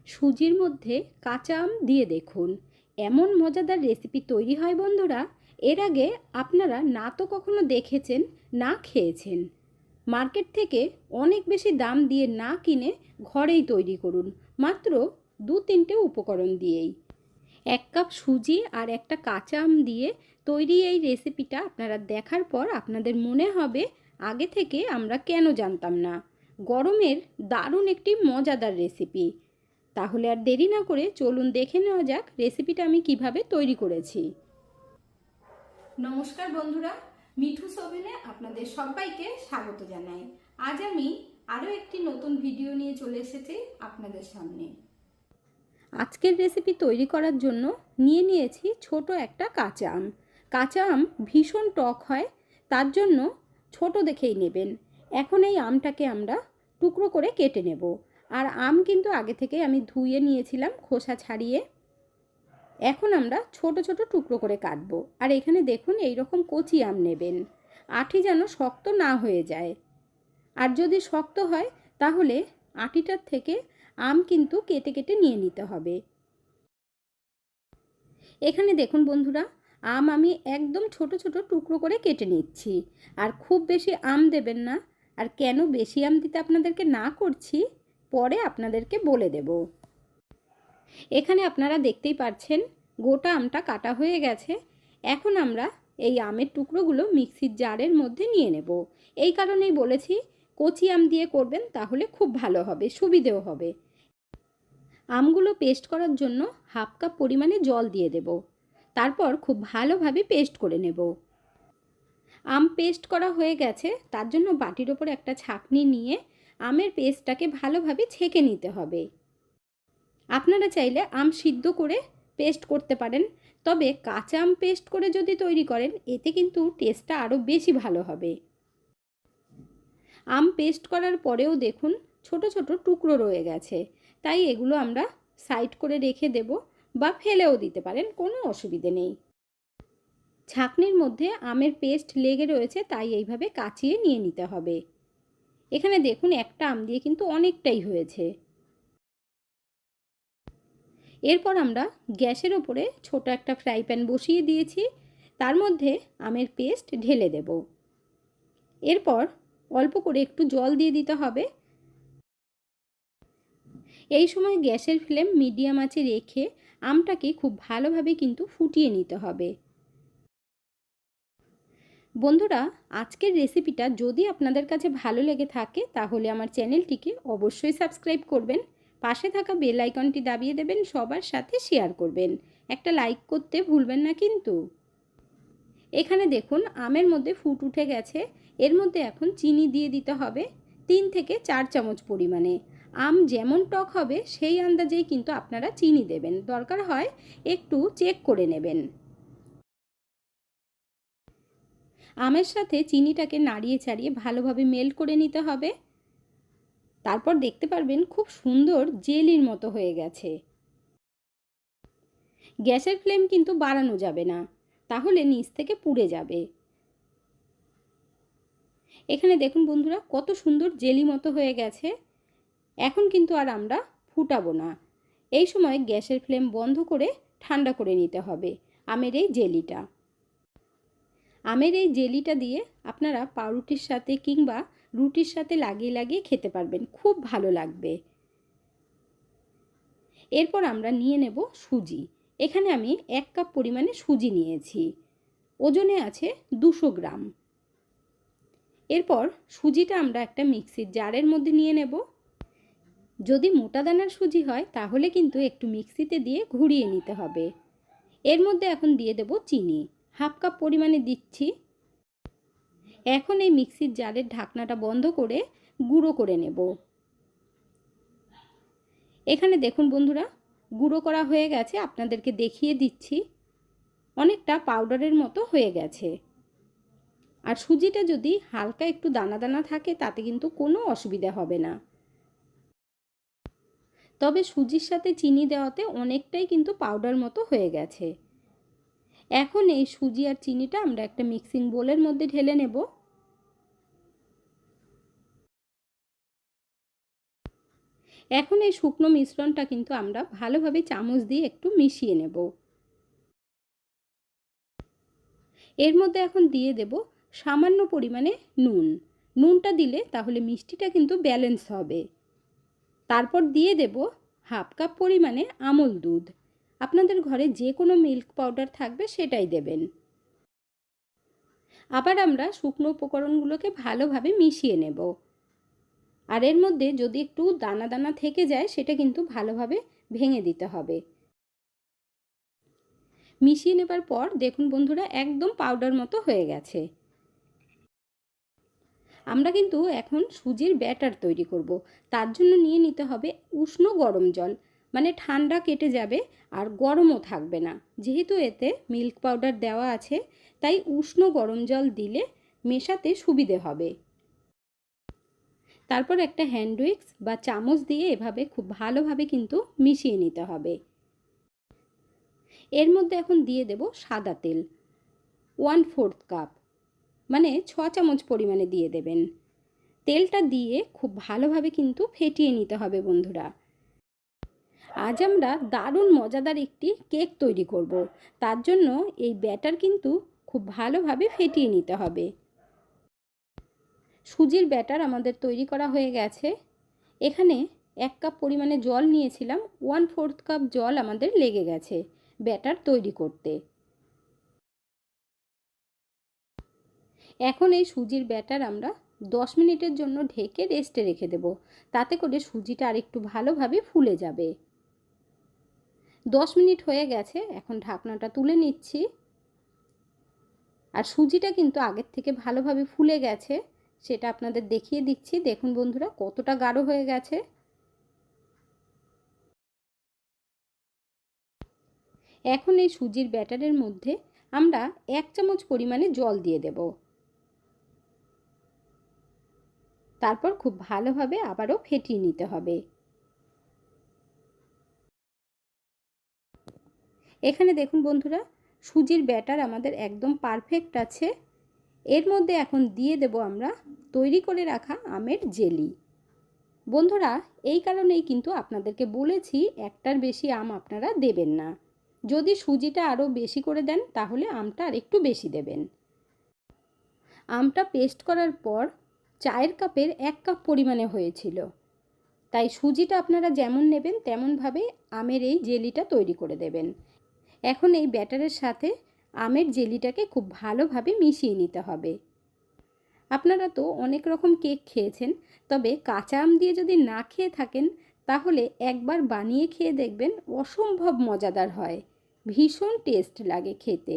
সুজির মধ্যে কাঁচা আম দিয়ে দেখুন, এমন মজাদার রেসিপি তৈরি হয় বন্ধুরা। এর আগে আপনারা না তো কখনো দেখেছেন, না খেয়েছেন। মার্কেট থেকে অনেক বেশি দাম দিয়ে না কিনে ঘরেই তৈরি করুন, মাত্র 2-3টে উপকরণ দিয়েই। 1 কাপ সুজি আর একটা কাঁচা আম দিয়ে তৈরি এই রেসিপিটা আপনারা দেখার পর আপনাদের মনে হবে আগে থেকে আমরা কেন জানতাম না। গরমের দারুণ একটি মজাদার রেসিপি। তাহলে আর দেরি না করে চলুন দেখে নেওয়া যাক রেসিপিটা আমি কিভাবে তৈরি করেছি। নমস্কার বন্ধুরা, মিঠুস ওভেনে আপনাদের সবাইকে স্বাগত জানাই। আজ আমি আরও একটি নতুন ভিডিও নিয়ে চলে এসেছি আপনাদের সামনে। আজকের রেসিপি তৈরি করার জন্য নিয়েছি ছোট একটা কাঁচা আম। কাঁচা আম ভীষণ টক হয়, তার জন্য ছোট দেখেই নেবেন। এখন এই আমটাকে আমরা টুকরো করে কেটে নেব। আর আম কিন্তু আগে থেকে আমি ধুয়ে নিয়েছিলাম খোসা ছাড়িয়ে। এখন আমরা ছোট ছোট টুকরো করে কাটবো। আর এখানে দেখুন এই রকম কচি আম নেবেন, আঁটি যেন শক্ত না হয়ে যায়। আর যদি শক্ত হয় তাহলে আঁটিটার থেকে আম কিন্তু কেটে কেটে নিয়ে নিতে হবে। এখানে দেখুন বন্ধুরা, আম আমি একদম ছোট ছোট টুকরো করে কেটে নিচ্ছি। আর খুব বেশি আম দেবেন না। আর কেন বেশি আম দিতে আপনাদেরকে না করছি পরে আপনাদেরকে বলে দেব। এখানে আপনারা দেখতেই পাচ্ছেন গোটা আমটা কাটা হয়ে গেছে। এখন আমরা এই আমের টুকরোগুলো মিক্সির জারের মধ্যে নিয়ে নেব। এই কারণেই বলেছি কচি আম দিয়ে করবেন, তাহলে খুব ভালো হবে, সুবিধেও হবে। আমগুলো পেস্ট করার জন্য 1/2 কাপ পরিমাণে জল দিয়ে দেব। তারপর খুব ভালোভাবে পেস্ট করে নেব। আম পেস্ট করা হয়ে গেছে, তার জন্য বাটির ওপর একটা ছাঁকনি নিয়ে আমের পেস্টটাকে ভালোভাবে ছেঁকে নিতে হবে। আপনারা চাইলে আম সিদ্ধ করে পেস্ট করতে পারেন, তবে কাঁচা আম পেস্ট করে যদি তৈরি করেন এতে কিন্তু টেস্টটা আরও বেশি ভালো হবে। আম পেস্ট করার পরেও দেখুন ছোট ছোট টুকরো রয়ে গেছে, তাই এগুলো আমরা সাইড করে রেখে দেব বা ফেলেও দিতে পারেন, কোনো অসুবিধে নেই। ছাঁকনির মধ্যে আমের পেস্ট লেগে রয়েছে, তাই এইভাবে কাচিয়ে নিয়ে নিতে হবে। এখানে দেখুন একটা আম দিয়ে কিন্তু অনেকটাই হয়েছে। এরপর আমরা গ্যাসের ওপরে ছোট একটা ফ্রাই প্যান বসিয়ে দিয়েছি, তার মধ্যে আমের পেস্ট ঢেলে দেব। এরপর অল্প করে একটু জল দিয়ে দিতে হবে। এই সময় গ্যাসের ফ্লেম মিডিয়াম আঁচে রেখে আমটাকে খুব ভালোভাবে কিন্তু ফুটিয়ে নিতে হবে। বন্ধুরা, আজকের রেসিপিটা যদি আপনাদের কাছে ভালো লেগে থাকে তাহলে আমার চ্যানেলটিকে অবশ্যই সাবস্ক্রাইব করবেন, পাশে থাকা বেল আইকনটি দাবিয়ে দেবেন, সবার সাথে শেয়ার করবেন, একটা লাইক করতে ভুলবেন না কিন্তু। এখানে দেখুন আমের মধ্যে ফুট উঠে গেছে। এর মধ্যে এখন চিনি দিয়ে দিতে হবে 3 থেকে 4 চামচ পরিমাণে। আম যেমন টক হবে সেই আন্দাজেই কিন্তু আপনারা চিনি দেবেন, দরকার হয় একটু চেক করে নেবেন। আমের সাথে চিনিটাকে নাড়িয়ে চাড়িয়ে ভালোভাবে মেল্ট করে নিতে হবে। তারপর দেখতে পারবেন খুব সুন্দর জেলির মতো হয়ে গেছে। গ্যাসের ফ্লেম কিন্তু বাড়ানো যাবে না, তাহলে নিচ থেকে পুড়ে যাবে। এখানে দেখুন বন্ধুরা কত সুন্দর জেলি মতো হয়ে গেছে। এখন কিন্তু আর আমরা ফুটাবো না। এই সময় গ্যাসের ফ্লেম বন্ধ করে ঠান্ডা করে নিতে হবে আমের এই জেলিটা। আমের এই জেলিটা দিয়ে আপনারা পাউরুটির সাথে কিংবা রুটির সাথে লাগিয়ে লাগিয়ে খেতে পারবেন, খুব ভালো লাগবে। এরপর আমরা নিয়ে নেব সুজি। এখানে আমি 1 কাপ পরিমাণে সুজি নিয়েছি, ওজনে আছে 200 গ্রাম। এরপর সুজিটা আমরা একটা মিক্সির জারের মধ্যে নিয়ে নেব। যদি মোটা দানার সুজি হয় তাহলে কিন্তু একটু মিক্সিতে দিয়ে ঘুরিয়ে নিতে হবে। এর মধ্যে এখন দিয়ে দেব চিনি, 1/2 কাপ পরিমাণে দিচ্ছি। এখন এই মিক্সির জারের ঢাকনাটা বন্ধ করে গুঁড়ো করে নেব। এখানে দেখুন বন্ধুরা গুঁড়ো করা হয়ে গেছে, আপনাদেরকে দেখিয়ে দিচ্ছি, অনেকটা পাউডারের মতো হয়ে গেছে। আর সুজিটা যদি হালকা একটু দানা দানা থাকে তাতে কিন্তু কোনো অসুবিধা হবে না, তবে সুজির সাথে চিনি দেওয়াতে অনেকটাই কিন্তু পাউডার মতো হয়ে গেছে। এখন এই সুজি আর চিনিটা আমরা একটা মিক্সিং বোলের মধ্যে ঢেলে নেব। এখন এই শুকনো মিশ্রণটা কিন্তু আমরা ভালোভাবে চামচ দিয়ে একটু মিশিয়ে নেব। এর মধ্যে এখন দিয়ে দেব সামান্য পরিমাণে নুন। নুনটা দিলে তাহলে মিষ্টিটা কিন্তু ব্যালেন্স হবে। তারপর দিয়ে দেব হাফ কাপ পরিমাণে আমল দুধ। আপনাদের ঘরে যে কোনো মিল্ক পাউডার থাকবে সেটাই দেবেন। আবার আমরা শুকনো উপকরণগুলোকে ভালোভাবে মিশিয়ে নেব। আর এর মধ্যে যদি একটু দানা দানা থেকে যায় সেটা কিন্তু ভালোভাবে ভেঙে দিতে হবে। মিশিয়ে নেবার পর দেখুন বন্ধুরা, একদম পাউডার মতো হয়ে গেছে। আমরা কিন্তু এখন সুজির ব্যাটার তৈরি করব। তার জন্য নিয়ে নিতে হবে উষ্ণ গরম জল, মানে ঠান্ডা কেটে যাবে আর গরমও থাকবে না। যেহেতু এতে মিল্ক পাউডার দেওয়া আছে, তাই উষ্ণ গরম জল দিলে মেশাতে সুবিধে হবে। তারপর একটা হ্যান্ড উইক্স বা চামচ দিয়ে এভাবে খুব ভালোভাবে কিন্তু মিশিয়ে নিতে হবে। এর মধ্যে এখন দিয়ে দেব সাদা তেল 1/4 কাপ, মানে 6 চামচ পরিমাণে দিয়ে দেবেন। তেলটা দিয়ে খুব ভালোভাবে কিন্তু ফেটিয়ে নিতে হবে বন্ধুরা। আজ আমরা দারুণ মজাদার একটি কেক তৈরি করব। তার জন্য এই ব্যাটার কিন্তু খুব ভালোভাবে ফেটিয়ে নিতে হবে। সুজির ব্যাটার আমাদের তৈরি করা হয়ে গেছে। এখানে 1 কাপ পরিমাণে জল নিয়েছিলাম, 1/4 কাপ জল আমাদের লেগে গেছে ব্যাটার তৈরি করতে। এখন এই সুজির ব্যাটার আমরা 10 মিনিটের জন্য ঢেকে রেস্টে রেখে দেব। তাতে করে সুজিটা আরেকটু ভালোভাবে ফুলে যাবে। 10 মিনিট হয়ে গেছে, এখন ঢাকনাটা তুলে নিচ্ছি। আর সুজিটা কিন্তু আগের থেকে ভালোভাবে ফুলে গেছে, সেটা আপনাদের দেখিয়ে দিচ্ছি। দেখুন বন্ধুরা কতটা গাঢ় হয়ে গেছে। এখন এই সুজির ব্যাটারের মধ্যে আমরা 1 চামচ পরিমাণে জল দিয়ে দেব। তারপর খুব ভালোভাবে আবারও ফেটিয়ে নিতে হবে। এখানে দেখুন বন্ধুরা, সুজির ব্যাটার আমাদের একদম পারফেক্ট আছে। এর মধ্যে এখন দিয়ে দেব আমরা তৈরি করে রাখা আমের জেলি। বন্ধুরা, এই কারণেই কিন্তু আপনাদেরকে বলেছি একটার বেশি আম আপনারা দেবেন না। যদি সুজিটা আরও বেশি করে দেন তাহলে আমটা আর একটু বেশি দেবেন। আমটা পেস্ট করার পর চায়ের কাপের 1 কাপ পরিমাণে হয়েছিল, তাই সুজিটা আপনারা যেমন নেবেন তেমনভাবে আমের এই জেলিটা তৈরি করে দেবেন। এখন এই ব্যাটারের সাথে আমের জেলিটাকে খুব ভালোভাবে মিশিয়ে নিতে হবে। আপনারা তো অনেক রকম কেক খেয়েছেন, তবে কাঁচা আম দিয়ে যদি না খেয়ে থাকেন তাহলে একবার বানিয়ে খেয়ে দেখবেন, অসম্ভব মজাদার হয়, ভীষণ টেস্ট লাগে খেতে।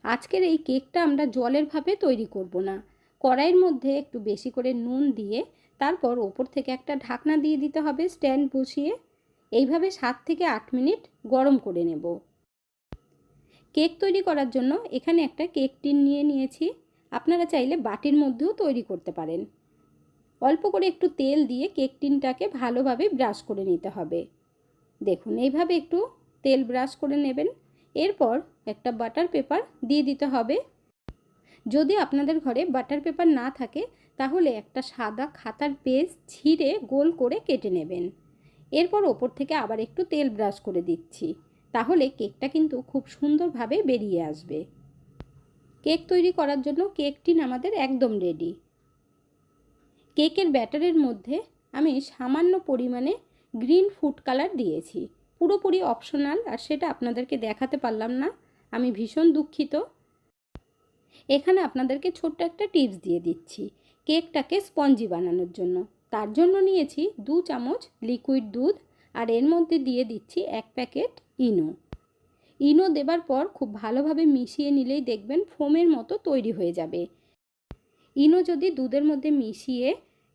আজকের এই কেকটা আমরা জলের ভাবে তৈরি করব না। কড়াইয়ের মধ্যে একটু বেশি করে নুন দিয়ে তারপর ওপর থেকে একটা ঢাকনা দিয়ে দিতে হবে স্ট্যান্ড বসিয়ে। এইভাবে 7 থেকে 8 মিনিট গরম করে নেব। কেক তৈরি করার জন্য এখানে একটা কেক টিন নিয়ে নিয়েছি। আপনারা চাইলে বাটির মধ্যেও তৈরি করতে পারেন। অল্প করে একটু তেল দিয়ে কেক টিনটাকে ভালোভাবে ব্রাশ করে নিতে হবে। দেখুন এইভাবে একটু তেল ব্রাশ করে নেবেন। এরপর একটা বাটার পেপার দিয়ে দিতে হবে। যদি আপনাদের ঘরে বাটার পেপার না থাকে তাহলে একটা সাদা খাতার পেজ ছিঁড়ে গোল করে কেটে নেবেন। এরপর ওপর থেকে আবার একটু তেল ব্রাশ করে দিচ্ছি, তাহলে কেকটা কিন্তু খুব সুন্দরভাবে বেরিয়ে আসবে। কেক তৈরি করার জন্য কেক টিন আমাদের একদম রেডি। কেকের ব্যাটারের মধ্যে আমি সামান্য পরিমাণে গ্রিন ফুড কালার দিয়েছি, পুরোপুরি অপশনাল, আর সেটা আপনাদেরকে দেখাতে পারলাম না, আমি ভীষণ দুঃখিত। এখানে আপনাদেরকে ছোট্ট একটা টিপস দিয়ে দিচ্ছি কেকটাকে স্পঞ্জি বানানোর জন্য। তার জন্য নিয়েছি 2 চামচ লিকুইড দুধ, আর এর মধ্যে দিয়ে দিচ্ছি 1 প্যাকেট ইনো। ইনো দেবার পর খুব ভালোভাবে মিশিয়ে নিলেই দেখবেন ফোমের মতো তৈরি হয়ে যাবে। ইনো যদি দুধের মধ্যে মিশিয়ে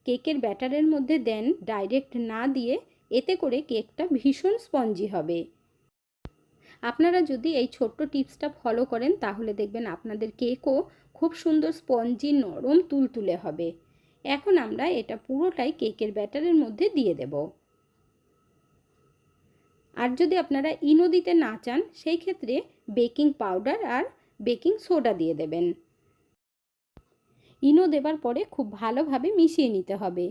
কেকের ব্যাটারের মধ্যে দেন, ডাইরেক্ট না দিয়ে, এতে করে কেকটা ভীষণ স্পঞ্জি হবে। আপনারা যদি এই ছোট্ট টিপসটা ফলো করেন তাহলে দেখবেন আপনাদের কেকও খুব সুন্দর স্পঞ্জি, নরম, তুলতুলে হবে। এখন আমরা এটা পুরোটাই কেকের ব্যাটারের মধ্যে দিয়ে দেব। আর যদি আপনারা ইনো দিতে না চান সেই ক্ষেত্রে বেকিং পাউডার আর বেকিং সোডা দিয়ে দেবেন। ইনো দেবার পরে খুব ভালোভাবে মিশিয়ে নিতে হবে।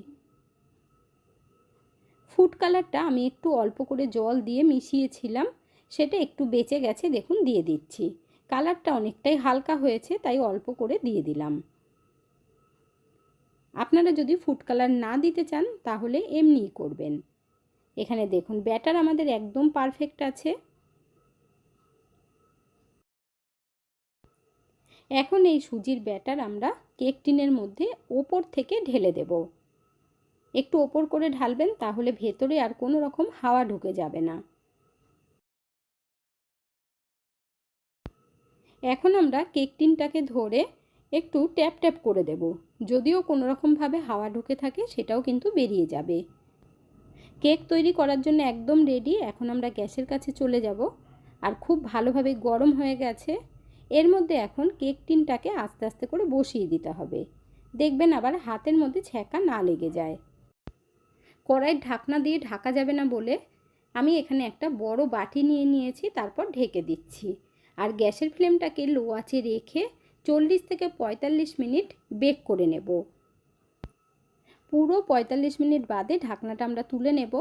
ফুড কালারটা আমি একটু অল্প করে জল দিয়ে মিশিয়েছিলাম, সেটা একটু বেঁচে গেছে, দেখুন দিয়ে দিচ্ছি। কালারটা অনেকটাই হালকা হয়েছে, তাই অল্প করে দিয়ে দিলাম। আপনারা যদি ফুড কালার না দিতে চান তাহলে এমনিই করবেন। এখানে দেখুন ব্যাটার আমাদের একদম পারফেক্ট আছে। এখন এই সুজির ব্যাটার আমরা কেক টিনের মধ্যে ওপর থেকে ঢেলে দেব। একটু ওপর করে ঢালবেন, তাহলে ভেতরে আর কোনো রকম হাওয়া ঢুকে যাবে না। এখন আমরা কেক টিনটাকে ধরে একটু ট্যাপ ট্যাপ করে দেব। যদিও কোনো রকমভাবে হাওয়া ঢুকে থাকে সেটাও কিন্তু বেরিয়ে যাবে। কেক তৈরি করার জন্য একদম রেডি। এখন আমরা গ্যাসের কাছে চলে যাব, আর খুব ভালোভাবে গরম হয়ে গেছে। এর মধ্যে এখন কেক টিনটাকে আস্তে আস্তে করে বসিয়ে দিতে হবে। দেখবেন আবার হাতের মধ্যে ছ্যাঁকা না লেগে যায়। কড়াইয়ের ঢাকনা দিয়ে ঢাকা যাবে না বলে আমি এখানে একটা বড় বাটি নিয়ে নিয়েছি, তারপর ঢেকে দিচ্ছি। আর গ্যাসের ফ্লেমটাকে লো আঁচে রেখে 40 থেকে 45 মিনিট বেক করে নেব। পুরো 45 মিনিট বাদে ঢাকনাটা আমরা তুলে নেব।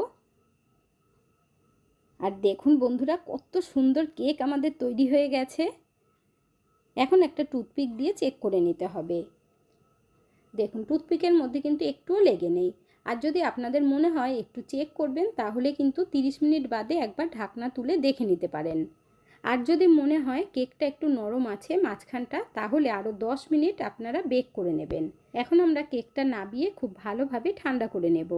আর দেখুন বন্ধুরা, কত সুন্দর কেক আমাদের তৈরি হয়ে গেছে। এখন একটা টুথপিক দিয়ে চেক করে নিতে হবে। দেখুন টুথপিকের মধ্যে কিন্তু একটুও লেগে নেই। আর যদি আপনাদের মনে হয় একটু চেক করবেন, তাহলে কিন্তু 30 মিনিট বাদে একবার ঢাকনা তুলে দেখে নিতে পারেন। আর যদি মনে হয় কেকটা একটু নরম আছে মাঝখানটা, তাহলে আরও 10 মিনিট আপনারা বেক করে নেবেন। এখন আমরা কেকটা নাবিয়ে খুব ভালোভাবে ঠান্ডা করে নেব।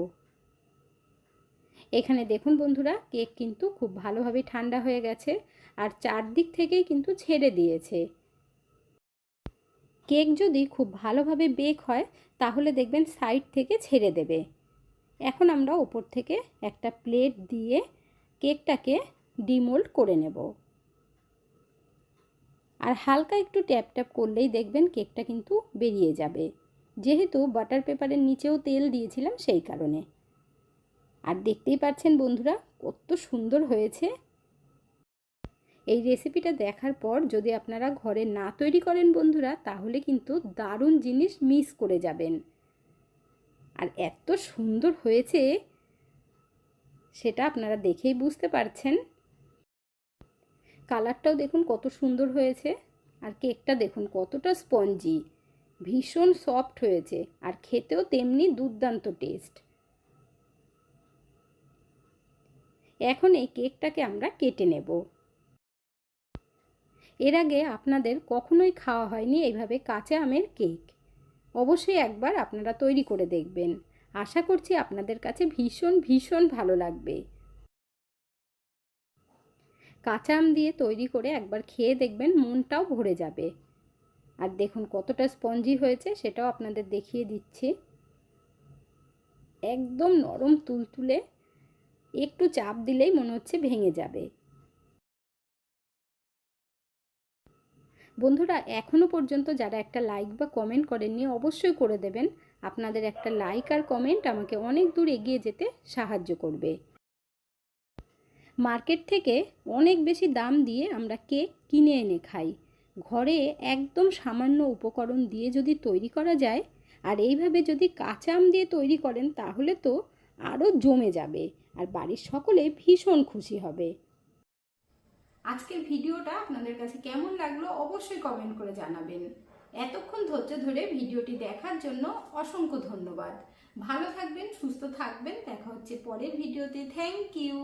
এখানে দেখুন বন্ধুরা, কেক কিন্তু খুব ভালোভাবে ঠান্ডা হয়ে গেছে, আর চারদিক থেকেই কিন্তু ছেড়ে দিয়েছে। কেক যদি খুব ভালোভাবে বেক হয় তাহলে দেখবেন সাইড থেকে ছেড়ে দেবে। এখন আমরা ওপর থেকে একটা প্লেট দিয়ে কেকটাকে ডিমোল্ড করে নেব। আর হালকা একটু ট্যাপ ট্যাপ করলেই দেখবেন কেকটা কিন্তু বেরিয়ে যাবে, যেহেতু বাটার পেপারের নিচেও তেল দিয়েছিলাম সেই কারণে। আর দেখতেই পাচ্ছেন বন্ধুরা কত সুন্দর হয়েছে। এই রেসিপিটা দেখার পর যদি আপনারা ঘরে না তৈরি করেন বন্ধুরা, তাহলে কিন্তু দারুণ জিনিস মিস করে যাবেন। আর এত সুন্দর হয়েছে সেটা আপনারা দেখেই বুঝতে পারছেন। কালারটাও দেখুন কত সুন্দর হয়েছে, আর কেকটা দেখুন কতটা স্পঞ্জি, ভীষণ সফট হয়েছে, আর খেতেও তেমনি দুর্দান্ত টেস্ট। এখন এই কেকটাকে আমরা কেটে নেব। এর আগে আপনাদের কখনোই খাওয়া হয়নি এইভাবে কাঁচা আমের কেক। অবশ্যই একবার আপনারা তৈরি করে দেখবেন। আশা করছি আপনাদের কাছে ভীষণ ভীষণ ভালো লাগবে। কাঁচা আম দিয়ে তৈরি করে একবার খেয়ে দেখবেন, মনটাও ভরে যাবে। আর দেখুন কতটা স্পঞ্জি হয়েছে সেটাও আপনাদের দেখিয়ে দিচ্ছি। একদম নরম তুলতুলে, একটু চাপ দিলেই মনে হচ্ছে ভেঙে যাবে। বন্ধুরা এখনও পর্যন্ত যারা একটা লাইক বা কমেন্ট করেননি, অবশ্যই করে দেবেন। আপনাদের একটা লাইক আর কমেন্ট আমাকে অনেক দূর এগিয়ে যেতে সাহায্য করবে। মার্কেট থেকে অনেক বেশি দাম দিয়ে আমরা কেক কিনে এনে খাই। ঘরে একদম সামান্য উপকরণ দিয়ে যদি তৈরি করা যায়, আর এইভাবে যদি কাঁচা আম দিয়ে তৈরি করেন, তাহলে তো আরও জমে যাবে, আর বাড়ির সকলে ভীষণ খুশি হবে। আজকের ভিডিওটা আপনাদের কাছে কেমন লাগলো অবশ্যই কমেন্ট করে জানাবেন। এতক্ষণ ধৈর্য ধরে ভিডিওটি দেখার জন্য অসংখ্য ধন্যবাদ। ভালো থাকবেন, সুস্থ থাকবেন। দেখা হচ্ছে পরের ভিডিওতে। Thank you.